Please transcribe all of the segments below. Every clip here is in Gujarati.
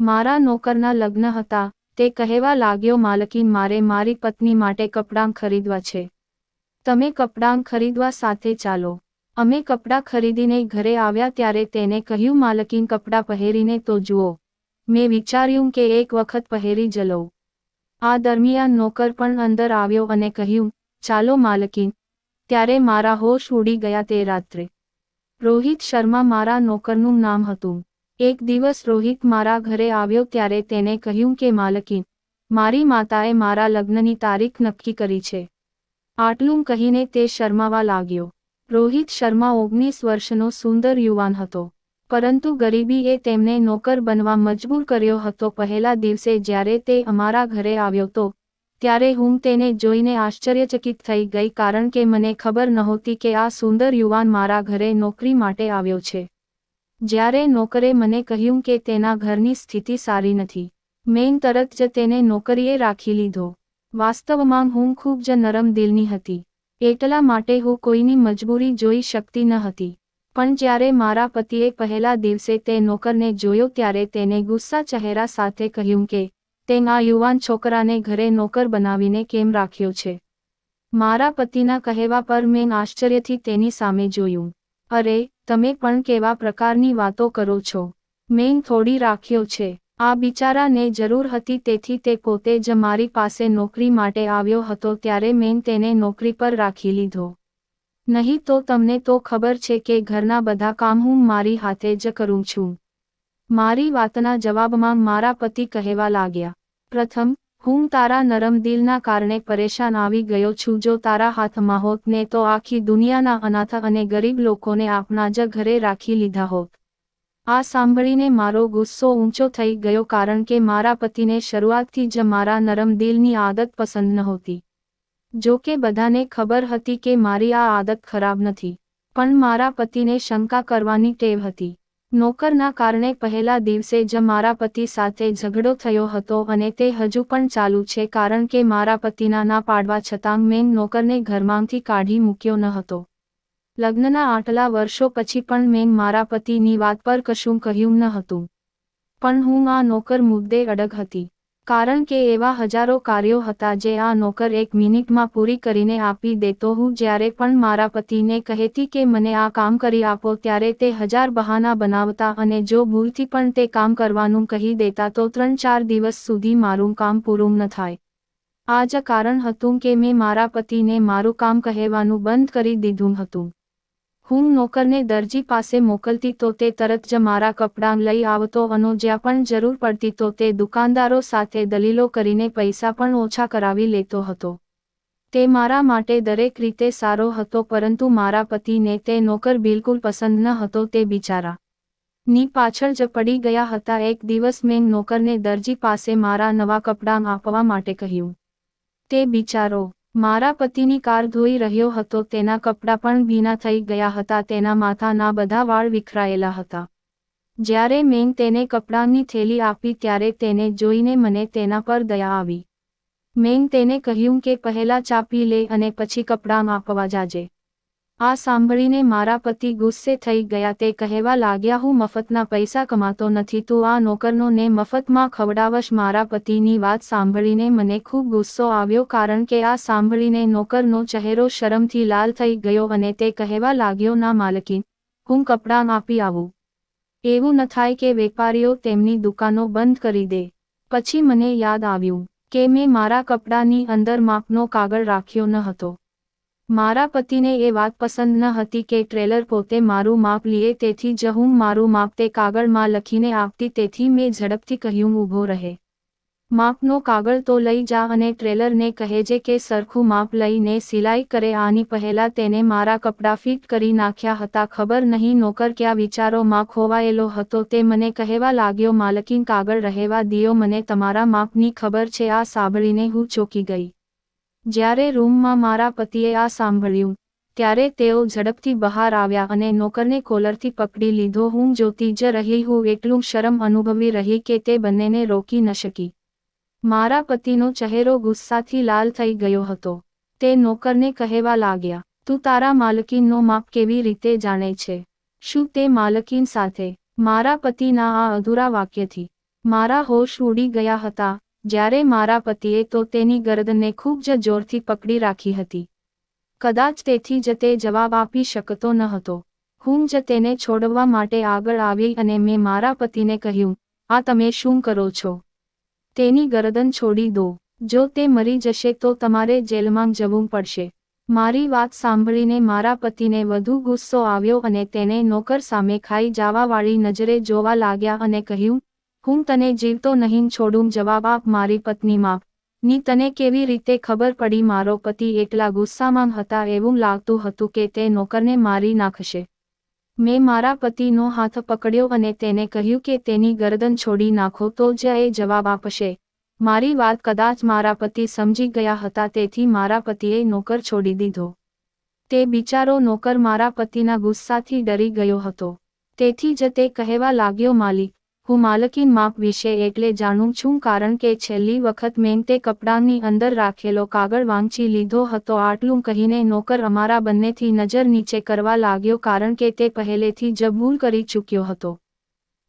મારા નોકરના લગ્ન હતા, તે કહેવા લાગ્યો, માલકીન, મારે મારી પત્ની માટે કપડાં ખરીદવા છે. તમે કપડાં ખરીદવા સાથે ચાલો. અમે કપડાં ખરીદીને ઘરે આવ્યા ત્યારે તેને કહ્યું, માલકીન, કપડાં પહેરીને તો જુઓ. મેં વિચાર્યું કે એક વખત પહેરી જ લઉં. આ દરમિયાન નોકર પણ અંદર આવ્યો અને કહ્યું, ચાલો માલકીન. ત્યારે મારા હોશ ઉડી ગયા તે રાત્રે. રોહિત શર્મા મારા નોકરનું નામ હતું. એક દિવસ રોહિત મારા ઘરે આવ્યો ત્યારે તેને કહ્યું કે માલકીન, મારી માતાએ મારા લગ્નની તારીખ નક્કી કરી છે. આટલું કહીને તે શરમાવા લાગ્યો. રોહિત શર્મા 19 વર્ષનો સુંદર યુવાન હતો, પરંતુ ગરીબીએ તેમને નોકર બનવા મજબૂર કર્યો હતો. પહેલા દિવસે જ્યારે તે અમારા ઘરે આવ્યો તો ત્યારે હું તેને જોઈને આશ્ચર્યચકિત થઈ ગઈ, કારણ કે મને ખબર નહોતી કે આ સુંદર યુવાન મારા ઘરે નોકરી માટે આવ્યો છે. જ્યારે નોકરે મને કહ્યું કે તેના ઘરની સ્થિતિ સારી નથી, મેં તરત જ તેને નોકરીએ રાખી લીધો. વાસ્તવમાં હું ખૂબ જ નરમ દિલની હતી, એટલા માટે હું કોઈની મજબૂરી જોઈ શકતી ન હતી. પણ જ્યારે મારા પતિએ પહેલા દિવસે તે નોકરને જોયો ત્યારે તેને ગુસ્સા ચહેરા સાથે કહ્યું કે તે આ યુવાન છોકરાને ઘરે નોકર બનાવીને કેમ રાખ્યો છે. મારા પતિના કહેવા પર મેં આશ્ચર્યથી તેની સામે જોયું. અરે, તમે પણ કેવા પ્રકારની વાતો કરો છો? મેં થોડી રાખ્યો છે. આ બિચારાને જરૂર હતી, તેથી તે પોતે જ મારી પાસે નોકરી માટે આવ્યો હતો ત્યારે મેં તેને નોકરી પર રાખી લીધો. નહીં તો તમને તો ખબર છે કે ઘરના બધા કામ હું મારી હાથે જ કરું છું. મારી વાતના જવાબમાં મારા પતિ કહેવા લાગ્યા, પ્રથમ, હું તારા નરમ દિલના કારણે પરેશાન આવી ગયો છું. જો તારા હાથમાં હોત ને તો આખી દુનિયાના અનાથ અને ગરીબ લોકોને આપણા જ ઘરે રાખી લીધા હોત. આ સાંભળીને મારો ગુસ્સો ઊંચો થઈ ગયો, કારણ કે મારા પતિને શરૂઆતથી જ મારા નરમ દિલની આદત પસંદ નહોતી. જો કે બધાને ખબર હતી કે મારી આ આદત ખરાબ નથી, પણ મારા પતિને શંકા કરવાની ટેવ હતી. નોકરના કારણે પહેલા દિવસે જ મારા પતિ સાથે ઝઘડો થયો હતો અને તે હજુ પણ ચાલુ છે, કારણ કે મારા પતિના ના પાડવા છતાં મેં નોકરને ઘરમાંથી કાઢી મૂક્યો ન હતો. લગ્નના આટલા વર્ષો પછી પણ મેં મારા પતિની વાત પર કશું કહ્યું ન હતું. પણ હું આ નોકર મુદ્દે અડગ હતી, કારણ કે એવા હજારો કાર્યો હતા જે આ નોકર 1 મિનિટમાં પૂરી કરીને આપી દેતો. હું જ્યારે પણ મારા પતિને કહેતી કે મને આ કામ કરી આપો ત્યારે તે 1000 બહાના બનાવતા, અને જો ભૂલથી પણ તે કામ કરવાનું કહી દેતા તો 3-4 દિવસ સુધી મારું કામ પૂરું ન થાય. આ જ કારણ હતું કે મેં મારા પતિને મારું કામ કહેવાનું બંધ કરી દીધું હતું. હું નોકરને દરજી પાસે મોકલતી તો તે તરત જ મારા કપડાં લઈ આવતો, અને જ્યાં પણ જરૂર પડતી તો તે દુકાનદારો સાથે દલીલો કરીને પૈસા પણ ઓછા કરાવી લેતો હતો. તે મારા માટે દરેક રીતે સારો હતો, પરંતુ મારા પતિને તે નોકર બિલકુલ પસંદ ન હતો. તે બિચારા ની પાછળ જ પડી ગયા હતા. એક દિવસ મેં નોકરને દરજી પાસે મારા નવા કપડાં આપવા માટે કહ્યું. તે બિચારો મારા પતિની કાર ધોઈ રહ્યો હતો. તેના કપડાં પણ ભીના થઈ ગયા હતા, તેના માથાના બધા વાળ વિખરાયેલા હતા. જ્યારે મેં તેને કપડાંની થેલી આપી ત્યારે તેને જોઈને મને તેના પર દયા આવી. મેં તેને કહ્યું કે પહેલા ચા પી લે અને પછી કપડાં આપવા જાજે. આ સાંભળીને મારા પતિ ગુસ્સે થઈ ગયા. તે કહેવા લાગ્યા, હું મફતના પૈસા કમાતો નથી, તું આ નોકરનો ને મફતમાં ખવડાવશ. મારા પતિની વાત સાંભળીને મને ખૂબ ગુસ્સો આવ્યો, કારણ કે આ સાંભળીને નોકરનો ચહેરો શરમથી લાલ થઈ ગયો અને તે કહેવા લાગ્યો, ના માલકીન, હું કપડાં આપી આવું. એવું ન થાય કે વેપારીઓ તેમની દુકાનો બંધ કરી દે. પછી મને યાદ આવ્યું કે મેં મારા કપડાંની અંદર માપનો કાગળ રાખ્યો ન હતો. મારા પતિને એ વાત પસંદ ન હતી કે ટ્રેલર પોતે મારું માપ લે, તેથી જ હું મારું માપ તે કાગળમાં લખીને આપતી. તેથી મેં ઝડપથી કહ્યું, ઊભો રહે, માપનો કાગળ તો લઈ જા અને ટ્રેલરને કહેજે કે સરખું માપ લઈને સિલાઈ કરે. આની પહેલા તેને મારા કપડાં ફિટ કરી નાખ્યા હતા. ખબર નહીં નોકર ક્યાં વિચારોમાં ખોવાયેલો હતો. તે મને કહેવા લાગ્યો, માલકીન, કાગળ રહેવા દિયો, મને તમારા માપની ખબર છે. આ સાંભળીને હું ચોંકી ગઈ. જ્યારે રૂમમાં મારા પતિએ આ સાંભળ્યું ત્યારે તેઓ ઝડપથી બહાર આવ્યા અને નોકરને કોલરથી પકડી લીધો. હું જોતી જ રહી. હું એટલું શરમ અનુભવી રહી કે તે બંનેને રોકી ન શકી. મારા પતિનો ચહેરો ગુસ્સાથી લાલ થઈ ગયો હતો. તે નોકરને કહેવા લાગ્યા, તું તારા માલકીનનો માપ કેવી રીતે જાણે છે? શું તે માલકીન સાથે? મારા પતિના આ અધૂરા વાક્યથી મારા હોશ ઉડી ગયા હતા, જ્યારે મારા પતિએ તો તેની ગરદનને ખૂબ જ જોરથી પકડી રાખી હતી. કદાચ તેથી જ તે જવાબ આપી શકતો ન હતો. હું જ તેને છોડવા માટે આગળ આવી અને મેં મારા પતિને કહ્યું, આ તમે શું કરો છો? તેની ગરદન છોડી દો. જો તે મરી જશે તો તમારે જેલમાં જવું પડશે. મારી વાત સાંભળીને મારા પતિને વધુ ગુસ્સો આવ્યો અને તેને નોકર સામે ખાઈ જવાવાળી નજરે જોવા લાગ્યા અને કહ્યું, હું તને જીવતો નહીં છોડું. જવાબ આપ મારી પત્ની માપ. ની તને કેવી રીતે ખબર પડી? મારો પતિ એટલા ગુસ્સામાં હતા, એવું લાગતું હતું કે તે નોકરને મારી નાખશે. મેં મારા પતિનો હાથ પકડ્યો અને તેને કહ્યું કે તેની ગરદન છોડી નાખો તો જ એ જવાબ આપશે. મારી વાત કદાચ મારા પતિ સમજી ગયા હતા, તેથી મારા પતિએ નોકર છોડી દીધો. તે બિચારો નોકર મારા પતિના ગુસ્સાથી ડરી ગયો હતો. તેથી જ તે કહેવા લાગ્યો, માલિક, હું માલકીન માપ વિશે એટલે જાણું છું કારણ કે છેલ્લી વખત મેં તે કપડાંની અંદર રાખેલો કાગળ વાંચી લીધો હતો. આટલું કહીને નોકર અમારા બંનેથી નજર નીચે કરવા લાગ્યો કારણ કે તે પહેલેથી જ ભૂલ કરી ચૂક્યો હતો.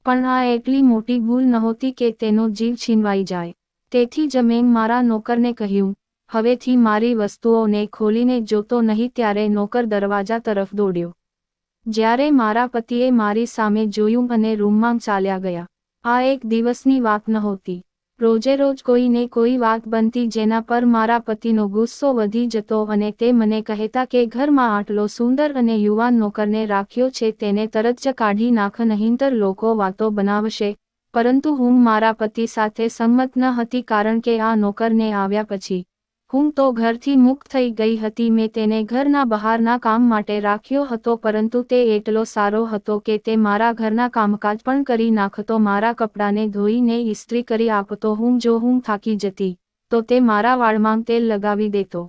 પણ આ એટલી મોટી ભૂલ નહોતી કે તેનો જીવ છીનવાઈ જાય. તેથી જ મેં મારા નોકરને કહ્યું, હવેથી મારી વસ્તુઓને ખોલીને જોતો નહીં. ત્યારે નોકર દરવાજા તરફ દોડ્યો. જ્યારે મારા પતિએ મારી સામે જોયું અને રૂમમાં ચાલ્યા ગયા. આ એક દિવસની વાત નહોતી. રોજે રોજ કોઈને કોઈ વાત બનતી જેના પર મારા પતિનો ગુસ્સો વધી જતો અને તે મને કહેતા કે ઘરમાં આટલો સુંદર અને યુવાન નોકરને રાખ્યો છે, તેને તરત જ કાઢી નાખ, નહીંતર લોકો વાતો બનાવશે. પરંતુ હું મારા પતિ સાથે સંમત ન હતી કારણ કે આ નોકરને આવ્યા પછી હું તો ઘરથી મુક્ત થઈ ગઈ હતી. મેં તેને ઘરના બહારના કામ માટે રાખ્યો હતો, પરંતુ તે એટલો સારો હતો કે તે મારા ઘરના કામકાજ પણ કરી નાખતો. મારા કપડાને ધોઈને ઇસ્ત્રી કરી આપતો. જો હું થાકી જતી તો તે મારા વાળમાં તેલ લગાવી દેતો.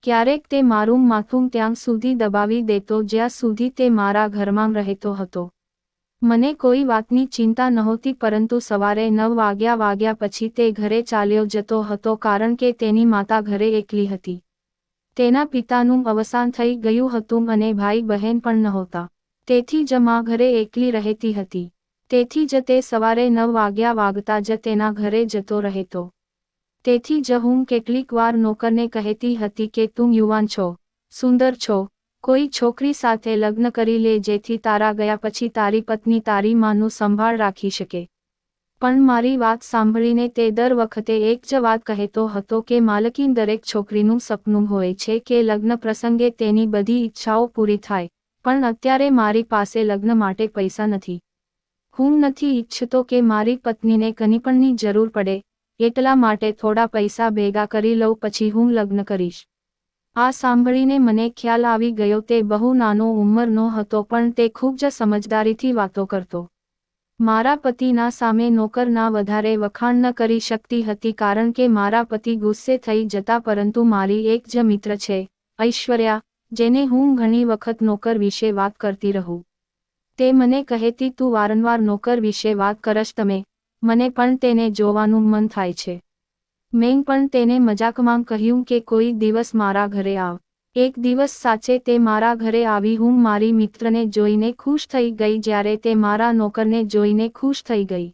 ક્યારેક તે મારું માથું ત્યાં સુધી દબાવી દેતો જ્યાં સુધી તે મારા ઘરમાં રહેતો હતો. મને કોઈ વાતની ચિંતા નહોતી, પરંતુ સવારે 9 વાગ્યા પછી તે ઘરે ચાલ્યો જતો હતો કારણ કે તેની માતા ઘરે એકલી હતી. તેના પિતાનું અવસાન થઈ ગયું હતું અને ભાઈ બહેન પણ નહોતા. તેથી જ માં ઘરે એકલી રહેતી હતી. તેથી જ તે સવારે 9 વાગતા જ તેના ઘરે જતો રહેતો. તેથી જ હું કેટલીક વાર નોકરને કહેતી હતી કે તું યુવાન છો, સુંદર છો, કોઈ છોકરી સાથે લગ્ન કરી લે જેથી તારા ગયા પછી તારી પત્ની તારી માનું સંભાળ રાખી શકે. પણ મારી વાત સાંભળીને તે દર વખતે એક જ વાત કહેતો હતો કે માલકીન, દરેક છોકરીનું સપનું હોય છે કે લગ્ન પ્રસંગે તેની બધી ઈચ્છાઓ પૂરી થાય, પણ અત્યારે મારી પાસે લગ્ન માટે પૈસા નથી. હું નથી ઈચ્છતો કે મારી પત્નીને કંઈપણની જરૂર પડે, એટલા માટે થોડા પૈસા ભેગા કરી લઉં, પછી હું લગ્ન કરીશ. આ સાંભળીને મને ખ્યાલ આવી ગયો તે બહુ નાનો ઉંમરનો હતો, પણ તે ખૂબ જ સમજદારીથી વાતો કરતો. મારા પતિના સામે નોકર ના વધારે વખાણ ન કરી શકતી હતી કારણ કે મારા પતિ ગુસ્સે થઈ જતા, પરંતુ મારી એક જ મિત્ર છે, ઐશ્વર્યા, જેને હું ઘણી વખત નોકર વિશે વાત કરતી રહું. તે મને કહેતી, તું વારંવાર નોકર વિશે વાત કરશ, મને પણ તેને જોવાનું મન થાય છે. મેં પણ તેને મજાકમાં કહ્યું કે કોઈ દિવસ મારા ઘરે આવ. એક દિવસ સાચે તે મારા ઘરે આવી. હું મારી મિત્રને જોઈને ખુશ થઈ ગઈ જ્યારે તે મારા નોકરને જોઈને ખુશ થઈ ગઈ.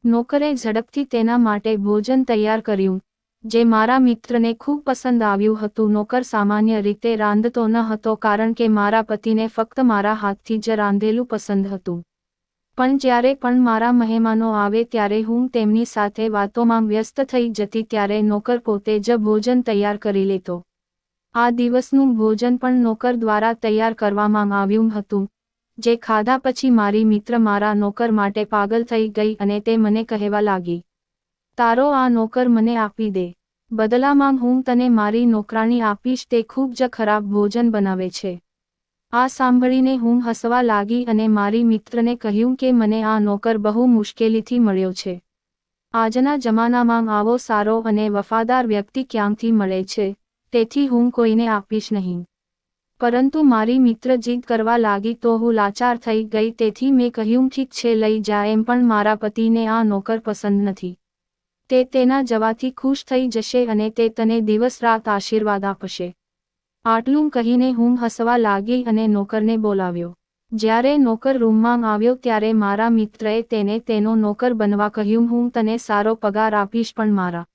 નોકરે ઝડપથી તેના માટે ભોજન તૈયાર કર્યું, જે મારા મિત્રને ખૂબ પસંદ આવ્યું હતું. નોકર સામાન્ય રીતે રાંધતો ન હતો કારણ કે મારા પતિને ફક્ત મારા હાથથી જ રાંધેલું પસંદ હતું. પણ જ્યારે પણ મારા મહેમાનો આવે ત્યારે હું તેમની સાથે વાતોમાં વ્યસ્ત થઈ જતી, ત્યારે નોકર પોતે જ ભોજન તૈયાર કરી લેતો. આ દિવસનું ભોજન પણ નોકર દ્વારા તૈયાર કરવામાં આવ્યું હતું, જે ખાધા પછી મારી મિત્ર મારા નોકર માટે પાગલ થઈ ગઈ અને તે મને કહેવા લાગી, તારો આ નોકર મને આપી દે, બદલામાં હું તને મારી નોકરાણી આપીશ, તે ખૂબ જ ખરાબ ભોજન બનાવે છે. આ સાંભળીને હું હસવા લાગી અને મારી મિત્રને કહ્યું કે મને આ નોકર બહુ મુશ્કેલીથી મળ્યો છે. આજના જમાનામાં આવો સારો અને વફાદાર વ્યક્તિ ક્યાંથી મળે છે, તેથી હું કોઈને આપીશ નહીં. પરંતુ મારી મિત્ર જીદ કરવા લાગી તો હું લાચાર થઈ ગઈ, તેથી મેં કહ્યું, ઠીક છે, લઈ જા, એમ પણ મારા પતિને આ નોકર પસંદ નથી. તે તેના જવાથી ખુશ થઈ જશે અને તે તને દિવસ રાત આશીર્વાદ આપશે. આટલું કહીને હું હસવા લાગી અને નોકરને બોલાવ્યો. જ્યારે નોકર રૂમમાં આવ્યો ત્યારે મારા મિત્રએ તેને તેનો નોકર બનવા કહ્યું. હું તને સારો પગાર આપીશ. પણ મારા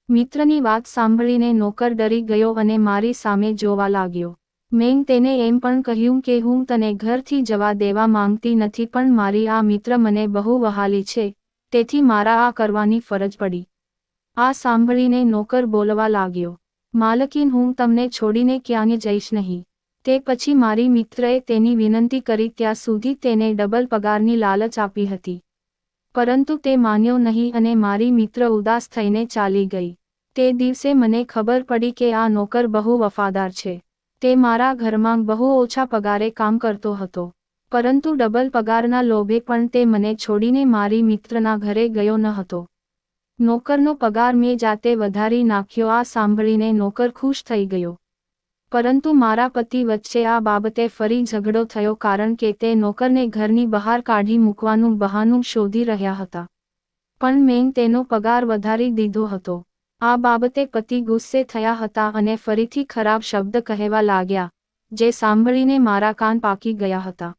મિત્રની વાત સાંભળીને નોકર ડરી ગયો અને મારી સામે જોવા લાગ્યો. મેં તેને એમ પણ કહ્યું કે હું તને ઘરથી જવા દેવા માંગતી નથી, પણ મારી આ મિત્ર મને બહુ વહાલી છે, તેથી મારા આ કરવાની ફરજ પડી. આ સાંભળીને નોકર બોલવા લાગ્યો, માલકીન, હું તમને છોડીને ક્યાંય જઈશ નહીં. તે પછી મારી મિત્રએ તેની વિનંતી કરી ત્યાં સુધી તેને ડબલ પગારની લાલચ આપી હતી. પરંતુ તે માન્યો નહીં અને મારી મિત્ર ઉદાસ થઈને ચાલી ગઈ. તે દિવસે મને ખબર પડી કે આ નોકર બહુ વફાદાર છે. તે મારા ઘરમાં બહુ ઓછા પગારે કામ કરતો હતો, પરંતુ ડબલ પગારના લોભે પણ તે મને છોડીને મારી મિત્રના ઘરે ગયો ન હતો. નોકરનો પગાર મેં જાતે વધારી નાખ્યો. આ સાંભળીને નોકર ખુશ થઈ ગયો. પરંતુ મારા પતિ વચ્ચે આ બાબતે ફરી ઝઘડો થયો, કારણ કે તે નોકરને ઘરની બહાર કાઢી મૂકવાનું બહાનું શોધી રહ્યા હતા. પણ મેં તેનો પગાર વધારી દીધો હતો. આ બાબતે પતિ ગુસ્સે થયા હતા અને ફરીથી ખરાબ શબ્દ કહેવા લાગ્યા, જે સાંભળીને મારા કાન પાકી ગયા હતા.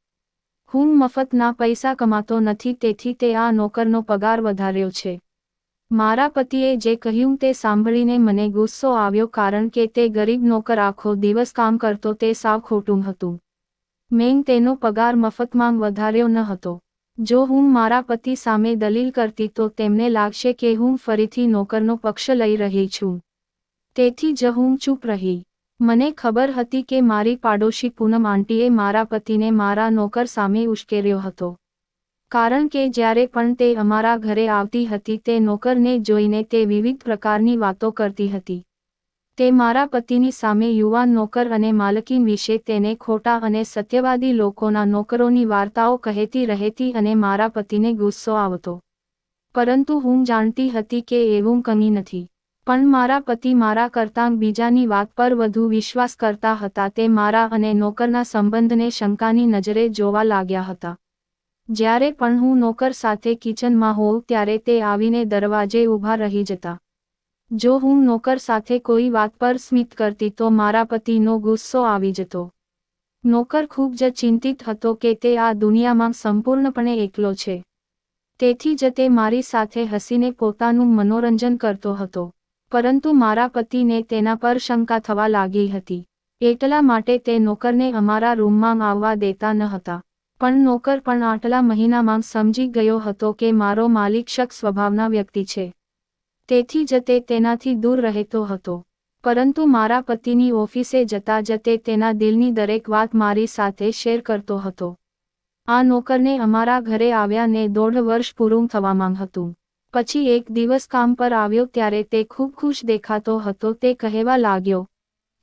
હું મફતના પૈસા કમાતો નથી, તેથી તે આ નોકરનો પગાર વધાર્યો છે. મારા પતિએ જે કહ્યું તે સાંભળીને મને ગુસ્સો આવ્યો, કારણ કે તે ગરીબ નોકર આખો દિવસ કામ કરતો તે સાવ ખોટું હતું. મેં તેનો પગાર મફતમાં વધાર્યો ન હતો. જો હું મારા પતિ સામે દલીલ કરતી તો તેમને લાગશે કે હું ફરીથી નોકરનો પક્ષ લઈ રહી છું. તેથી જ હું ચૂપ રહી. મને ખબર હતી કે મારી પાડોશી પૂનમ આંટીએ મારા પતિને મારા નોકર સામે ઉશ્કેર્યો હતો. કારણ કે જ્યારે પણ તે અમારા ઘરે આવતી હતી તે નોકરને જોઈને તે વિવિધ પ્રકારની વાતો કરતી હતી. તે મારા પતિની સામે યુવાન નોકર અને માલકીન વિશે તેને ખોટા અને સત્યવાદી લોકોના નોકરોની વાર્તાઓ કહેતી રહેતી અને મારા પતિને ગુસ્સો આવતો. પરંતુ હું જાણતી હતી કે એવું કંઈ નથી. પણ મારા પતિ મારા કરતાં બીજાની વાત પર વધુ વિશ્વાસ કરતા હતા. તે મારા અને નોકરના સંબંધને શંકાની નજરે જોવા લાગ્યા હતા. જ્યારે પણ હું નોકર સાથે કિચનમાં હોઉં ત્યારે તે આવીને દરવાજે ઊભા રહી જતા. જો હું નોકર સાથે કોઈ વાત પર સ્મિત કરતી તો મારા પતિનો ગુસ્સો આવી જતો. નોકર ખૂબ જ ચિંતિત હતો કે તે આ દુનિયામાં સંપૂર્ણપણે એકલો છે. તેથી જ તે મારી સાથે હસીને પોતાનું મનોરંજન કરતો હતો. પરંતુ મારા પતિને તેના પર શંકા થવા લાગી હતી. એટલા માટે તે નોકરને અમારા રૂમમાં આવવા દેતા ન હતા. પણ નોકર પણ આટલા મહિનામાં સમજી ગયો હતો કે મારો માલિક શક સ્વભાવના વ્યક્તિ છે. તેથી જ તે તેનાથી દૂર રહેતો હતો. પરંતુ મારા પતિની ઓફિસે જતા જ તે તેના દિલની દરેક વાત મારી સાથે શેર કરતો હતો. આ નોકરને અમારા ઘરે આવ્યાને 1.5 વર્ષ પૂરું થવામાં હતું. પછી એક દિવસ કામ પર આવ્યો ત્યારે તે ખૂબ ખુશ દેખાતો હતો. તે કહેવા લાગ્યો,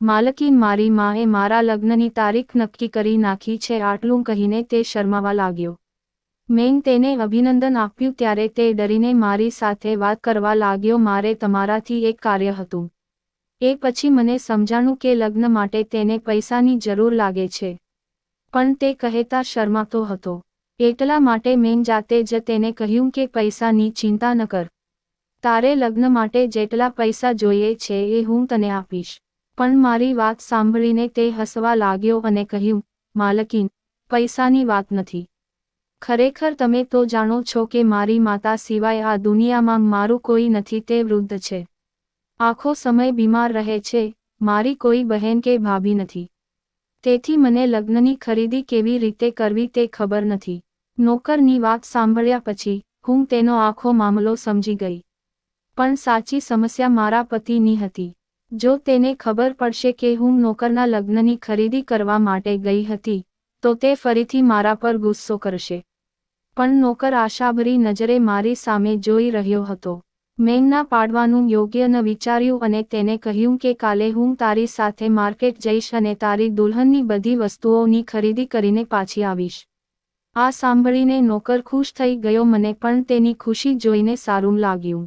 માલકીન, મારી માએ મારા લગ્નની તારીખ નક્કી કરી નાખી છે. આટલું કહીને તે શરમાવા લાગ્યો. મેં તેને અભિનંદન આપ્યું ત્યારે તે ડરીને મારી સાથે વાત કરવા લાગ્યો. મારે તમારાથી એક કાર્ય હતું. એ પછી મને સમજાણું કે લગ્ન માટે તેને પૈસાની જરૂર લાગે છે. પણ તે કહેતા શરમાતો હતો. એટલા માટે મેં જાતે જ તેને કહ્યું કે પૈસાની ચિંતા ન કર. તારે લગ્ન માટે જેટલા પૈસા જોઈએ છે એ હું તને આપીશ. પણ મારી વાત સાંભળીને તે હસવા લાગ્યો અને કહ્યું, માલકીન, પૈસાની વાત નથી. ખરેખર તમે તો જાણો છો કે મારી માતા સિવાય આ દુનિયામાં મારું કોઈ નથી. તે વૃદ્ધ છે. આખો સમય બીમાર રહે છે. મારી કોઈ બહેન કે ભાભી નથી. તેથી મને લગ્નની ખરીદી કેવી રીતે કરવી તે ખબર નથી. નોકરની વાત સાંભળ્યા પછી હું તેનો આખો મામલો સમજી ગઈ. પણ સાચી સમસ્યા મારા પતિની હતી. જો તેને ખબર પડશે કે હું નોકરના લગ્નની ખરીદી કરવા માટે ગઈ હતી, તો તે ફરીથી મારા પર ગુસ્સો કરશે. પણ નોકર આશાભરી નજરે મારી સામે જોઈ રહ્યો હતો. મેં ના પાડવાનું યોગ્ય ન વિચાર્યું અને તેને કહ્યું કે કાલે હું તારી સાથે માર્કેટ જઈશ અને તારી દુલ્હનની બધી વસ્તુઓની ખરીદી કરીને પાછી આવીશ. આ સાંભળીને નોકર ખુશ થઈ ગયો. મને પણ તેની ખુશી જોઈને સારું લાગ્યું.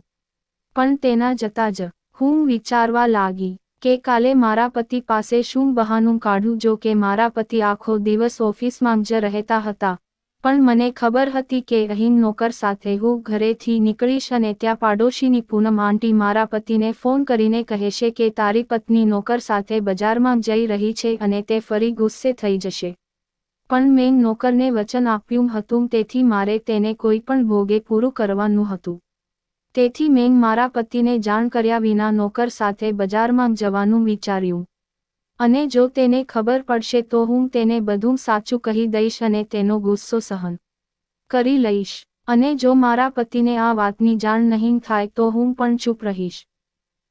પણ તેના જતાં જ હું વિચારવા લાગી કે કાલે મારા પતિ પાસે શું બહાનું કાઢું. જો કે મારા પતિ આખો દિવસ ઓફિસમાં જ રહેતા હતા, પણ મને ખબર હતી કે અહીં નોકર સાથે હું ઘરેથી નીકળીશ અને ત્યાં પાડોશીની પૂનમ આંટી મારા પતિને ફોન કરીને કહેશે કે તારી પત્ની નોકર સાથે બજારમાં જઈ રહી છે અને તે ફરી ગુસ્સે થઈ જશે. પણ મેં નોકરને વચન આપ્યું હતું તેથી મારે તેને કોઈ પણ ભોગે પૂરું કરવાનું હતું. તેથી મેં મારા પતિને જાણ કર્યા વિના નોકર સાથે બજારમાં જવાનું વિચાર્યું. અને જો તેને ખબર પડશે તો હું તેને બધું સાચું કહી દઈશ અને તેનો ગુસ્સો સહન કરી લઈશ. અને જો મારા પતિને આ વાતની જાણ નહીં થાય તો હું પણ ચૂપ રહીશ.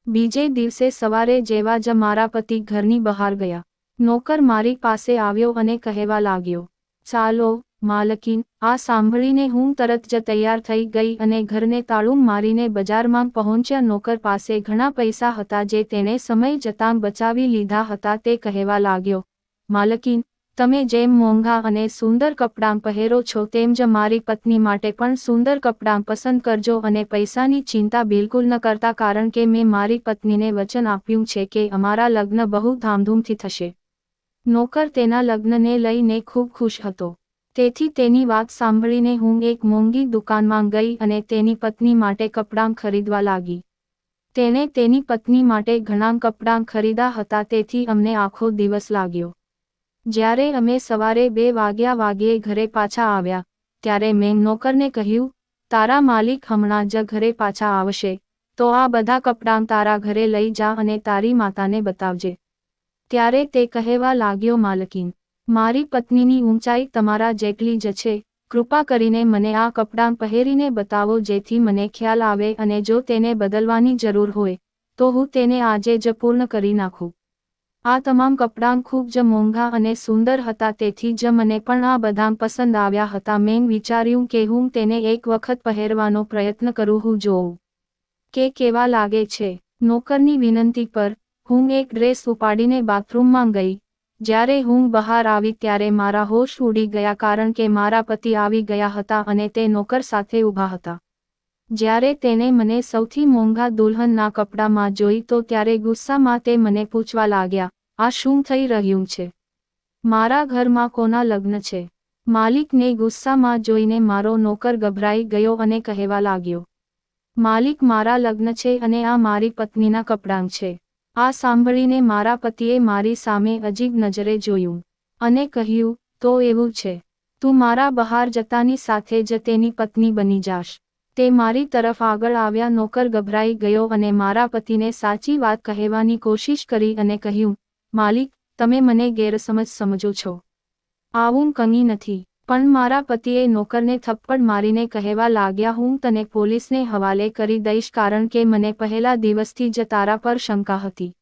બીજે દિવસે સવારે જેવા જ મારા પતિ ઘરની બહાર ગયા. નોકર મારી પાસે આવ્યો અને કહેવા લાગ્યો, ચાલો માલકીન. આ સાંભળીને હું તરત જ તૈયાર થઈ ગઈ અને ઘરને તાળું મારીને બજારમાં પહોંચ્યા. નોકર પાસે ઘણા પૈસા હતા જે તેણે સમય જતાં બચાવી લીધા હતા. તે કહેવા લાગ્યો, માલકીન, તમે જેમ મોંઘા અને સુંદર કપડાં પહેરો છો તેમ જ મારી પત્ની માટે પણ સુંદર કપડાં પસંદ કરજો અને પૈસાની ચિંતા બિલકુલ ન કરતા, કારણ કે મેં મારી પત્નીને વચન આપ્યું છે કે અમારા લગ્ન બહુ ધામધૂમથી થશે. નોકર તેના લગ્નને લઈને ખૂબ ખુશ હતો. તેથી તેની વાત સાંભળીને હું એક મોંઘી દુકાનમાં ગઈ અને તેની પત્ની માટે કપડાં ખરીદવા લાગી. તેણે તેની પત્ની માટે ઘણા કપડાં ખરીદ્યા હતા તેથી અમને આખો દિવસ લાગ્યો. જ્યારે અમે સવારે 2 વાગ્યે ઘરે પાછા આવ્યા ત્યારે મેં નોકરને કહ્યું, તારા માલિક હમણાં જ ઘરે પાછા આવશે, તો આ બધા કપડાં તારા ઘરે લઈ જા અને તારી માતાને બતાવજે. ત્યારે તે કહેવા લાગ્યો, માલકીન, મારી પત્નીની ઊંચાઈ તમારા જેટલી જ છે. કૃપા કરીને મને આ કપડાં પહેરીને બતાવો જેથી મને ખ્યાલ આવે અને જો તેને બદલવાની જરૂર હોય તો હું તેને આજે જ પૂર્ણ કરી નાખું. આ તમામ કપડાં ખૂબ જ મોંઘા અને સુંદર હતા તેથી જ મને પણ આ બધાં પસંદ આવ્યા હતા. મેં વિચાર્યું કે હું તેને એક વખત પહેરવાનો પ્રયત્ન કરું, હું જોઉં કે કેવા લાગે છે. નોકરની વિનંતી પર હું એક ડ્રેસ ઉપાડીને બાથરૂમમાં ગઈ. જ્યારે હું બહાર આવી ત્યારે મારા હોશ ઉડી ગયા કારણ કે મારા પતિ આવી ગયા હતા અને તે નોકર સાથે ઊભા હતા. જ્યારે તેણે મને સૌથી મોંઘા દુલ્હનના કપડામાં જોઈ તો ત્યારે ગુસ્સામાં તે મને પૂછવા લાગ્યા, આ શું થઈ રહ્યું છે? મારા ઘરમાં કોના લગ્ન છે? માલિકને ગુસ્સામાં જોઈને મારો નોકર ગભરાઈ ગયો અને કહેવા લાગ્યો, માલિક, મારા લગ્ન છે અને આ મારી પત્નીના કપડાં છે. આ સાંભળીને મારા પતિએ મારી સામે અજીબ નજરે જોયું અને કહ્યું, તો એવું છે, તું મારા બહાર જતાની સાથે જ તેની પત્ની બની જાશ. તે મારી તરફ આગળ આવ્યા. નોકર ગભરાઈ ગયો અને મારા પતિને સાચી વાત કહેવાની કોશિશ કરી અને કહ્યું, માલિક, તમે મને ગેરસમજ સમજો છો. આવું કંઈ નથી. પણ મારા પતિએ નોકરને થપ્પડ મારીને કહેવા લાગ્યા, હું તને પોલીસને હવાલે કરી દઈશ કારણ કે મને પહેલા દિવસથી જ તારા પર શંકા હતી.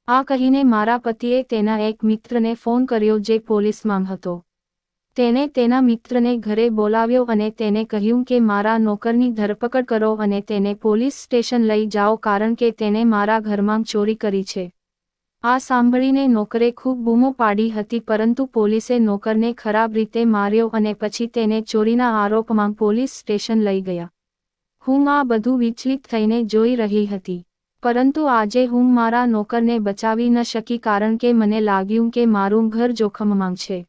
આ કહીને મારા પતિએ તેના એક મિત્રને ફોન કર્યો જે પોલીસમાં હતો. તેણે તેના મિત્રને ઘરે બોલાવ્યો અને તેને કહ્યું કે મારા નોકરની ધરપકડ કરો અને તેને પોલીસ સ્ટેશન લઈ જાઓ કારણ કે તેણે મારા ઘરમાં ચોરી કરી છે. આ સાંભળીને નોકરે ખૂબ બૂમો પાડી હતી પરંતુ પોલીસે નોકરને ખરાબ રીતે માર્યો અને પછી તેને ચોરીના આરોપમાં પોલીસ સ્ટેશન લઈ ગયા. હું આ બધું વિચલિત થઈને જોઈ રહી હતી. પરંતુ આજે હું મારા નોકરને બચાવી ન શકી કારણ કે મને લાગ્યું કે મારું ઘર જોખમમાં છે.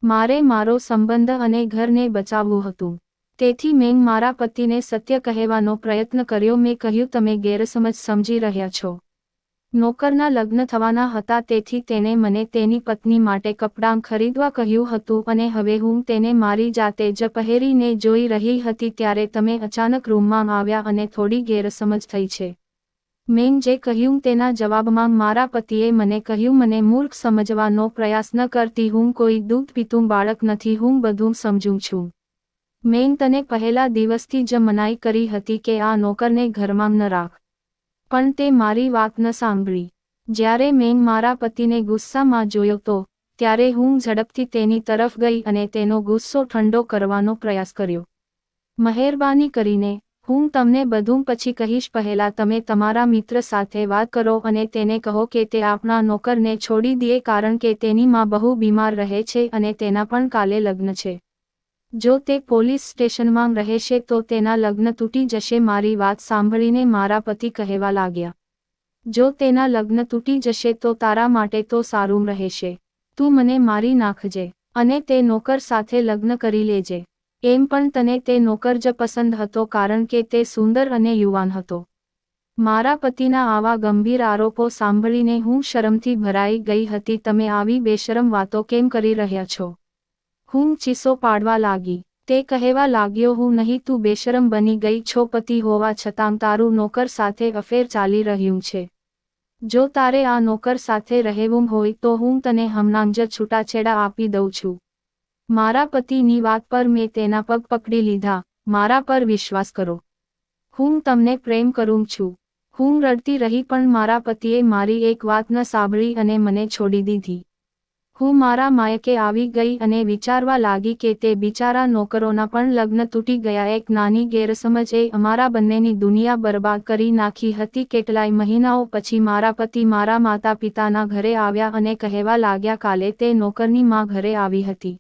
મારે મારો સંબંધ અને ઘરને બચાવવું હતું. તેથી મેં મારા પતિને સત્ય કહેવાનો પ્રયત્ન કર્યો. મેં કહ્યું, તમે ગેરસમજ સમજી રહ્યા છો. નોકરના લગ્ન થવાના હતા તેથી તેણે મને તેની પત્ની માટે કપડાં ખરીદવા કહ્યું હતું અને હવે હું તેને મારી જાતે જ પહેરીને જોઈ રહી હતી ત્યારે તમે અચાનક રૂમમાં આવ્યા અને થોડી ગેરસમજ થઈ છે. મેં જે કહ્યું તેના જવાબમાં મારા પતિએ મને કહ્યું, મને મૂર્ખ સમજવાનો પ્રયાસ ન કરતી. હું કોઈ દૂધ પીતું બાળક નથી, હું બધું સમજું છું. મેં તને પહેલા દિવસથી જ મનાઈ કરી હતી કે આ નોકરને ઘરમાં ન રાખ. પણ તે મારી વાત ન સાંભળી. જ્યારે મેં મારા પતિને ગુસ્સામાં જોયો તો ત્યારે હું ઝડપથી તેની તરફ ગઈ અને તેનો ગુસ્સો ઠંડો કરવાનો પ્રયાસ કર્યો. મહેરબાની કરીને, હું તમને બધું પછી કહીશ. પહેલા તમે તમારા મિત્ર સાથે વાત કરો અને તેને કહો કે તે આપણા નોકરને છોડી દે કારણ કે તેની માં બહુ બીમાર રહે છે અને તેના પણ કાલે લગ્ન છે. જો તે પોલીસ સ્ટેશનમાં રહેશે તો તેના લગ્ન તૂટી જશે. મારી વાત સાંભળીને મારા પતિ કહેવા લાગ્યા, જો તેના લગ્ન તૂટી જશે તો તારા માટે તો સારું રહેશે. તું મને મારી નાખજે અને તે નોકર સાથે લગ્ન કરી લેજે. એમ પણ તને તે નોકર જ પસંદ હતો કારણ કે તે સુંદર અને યુવાન હતો. મારા પતિના આવા ગંભીર આરોપો સાંભળીને હું શરમથી ભરાઈ ગઈ હતી. તમે આવી બેશરમ વાતો કેમ કરી રહ્યા છો? હું ચીસો પાડવા લાગી. તે કહેવા લાગ્યો, હું નહીં, તું બેશરમ બની ગઈ છો. પતિ હોવા છતાં તારું નોકર સાથે અફેર ચાલી રહ્યું છે. જો તારે આ નોકર સાથે રહેવું હોય તો હું તને હમણાં જ છૂટાછેડા આપી દઉં છું. મારા પતિની વાત પર મેં તેના પગ પકડી લીધા. મારા પર વિશ્વાસ કરો. હું તમને પ્રેમ કરું છું. હું રડતી રહી પણ મારા પતિએ મારી એક વાત ન સાંભળી અને મને છોડી દીધી. હું મારા માયકે આવી ગઈ અને વિચારવા લાગી કે તે બિચારા નોકરોના પણ લગ્ન તૂટી ગયા. એક નાની ગેરસમજ એ અમારા બંનેની દુનિયા બરબાદ કરી નાખી હતી. કેટલાય મહિનાઓ પછી મારા પતિ મારા માતા પિતાના ઘરે આવ્યા અને કહેવા લાગ્યા, કાલે તે નોકરની માં ઘરે આવી હતી.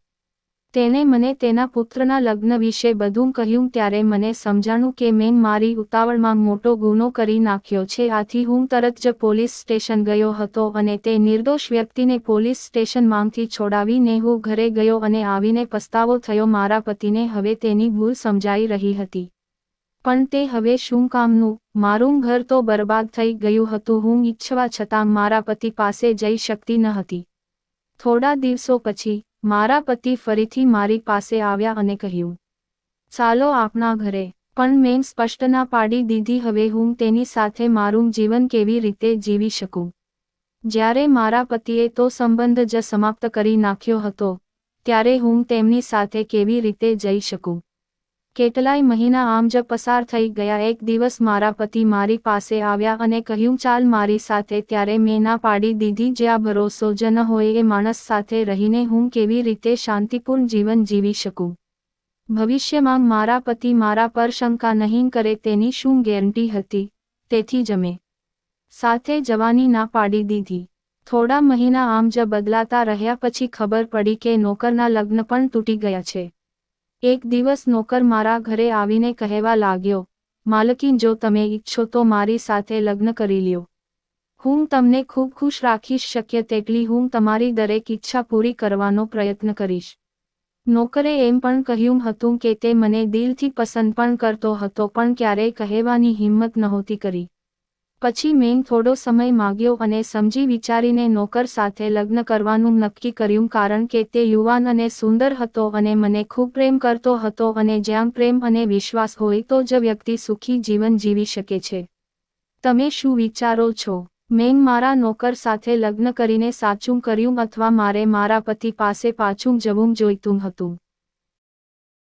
તેણે મને તેના પુત્રના લગ્ન વિશે બધું કહ્યું. ત્યારે મને સમજાણું કે મેં મારી ઉતાવળમાં મોટો ગુનો કરી નાખ્યો છે. આથી હું તરત જ પોલીસ સ્ટેશન ગયો હતો અને તે નિર્દોષ વ્યક્તિને પોલીસ સ્ટેશનમાંથી છોડાવીને હું ઘરે ગયો અને આવીને પસ્તાવો થયો. મારા પતિને હવે તેની ભૂલ સમજાઈ રહી હતી. પણ તે હવે શું કામનું? મારું ઘર તો બરબાદ થઈ ગયું હતું. હું ઈચ્છવા છતાં મારા પતિ પાસે જઈ શકતી ન હતી. થોડા દિવસો પછી મારા પતિ ફરીથી મારી પાસે આવ્યા અને કહ્યું, ચાલો આપણા ઘરે. પણ મેં સ્પષ્ટ ના પાડી દીધી. હવે હું તેની સાથે મારું જીવન કેવી રીતે જીવી શકું? જ્યારે મારા પતિએ તો સંબંધ જ સમાપ્ત કરી નાખ્યો હતો, ત્યારે હું તેમની સાથે કેવી રીતે જઈ શકું? કેટલાય મહિના આમ જ પસાર થઈ ગયા. એક દિવસ મારા પતિ મારી પાસે આવ્યા અને કહ્યું, ચાલ મારી સાથે. ત્યારે મેં ના પાડી દીધી. જ્યાં ભરોસો જ ન હોય એ માણસ સાથે રહીને હું કેવી રીતે શાંતિપૂર્ણ જીવન જીવી શકું? ભવિષ્યમાં મારા પતિ મારા પર શંકા નહીં કરે તેની શું ગેરંટી હતી? તેથી જ મેં સાથે જવાની ના પાડી દીધી. થોડા મહિના આમ જ બદલાતા રહ્યા. પછી ખબર પડી કે નોકરના લગ્ન પણ તૂટી ગયા છે. એક દિવસ નોકર મારા ઘરે આવીને કહેવા લાગ્યો, માલકીન, જો તમે ઈચ્છો તો મારી સાથે લગ્ન કરી લ્યો. હું તમને ખૂબ ખુશ રાખીશ. શક્ય તેટલી હું તમારી દરેક ઈચ્છા પૂરી કરવાનો પ્રયત્ન કરીશ. નોકરે એમ પણ કહ્યું હતું કે તે મને દિલથી પસંદ પણ કરતો હતો, પણ ક્યારેય કહેવાની હિંમત નહોતી કરી. પછી મેં થોડો સમય માંગ્યો અને સમજી વિચારીને નોકર સાથે લગ્ન કરવાનું નક્કી કર્યું. કારણ કે તે યુવાન અને સુંદર હતો અને મને ખૂબ પ્રેમ કરતો હતો, અને જ્યાં પ્રેમ અને વિશ્વાસ હોય તો જ વ્યક્તિ સુખી જીવન જીવી શકે છે. તમે શું વિચારો છો? મેં મારા નોકર સાથે લગ્ન કરીને સાચું કર્યું અથવા મારે મારા પતિ પાસે પાછું જવું જોઈતું હતું?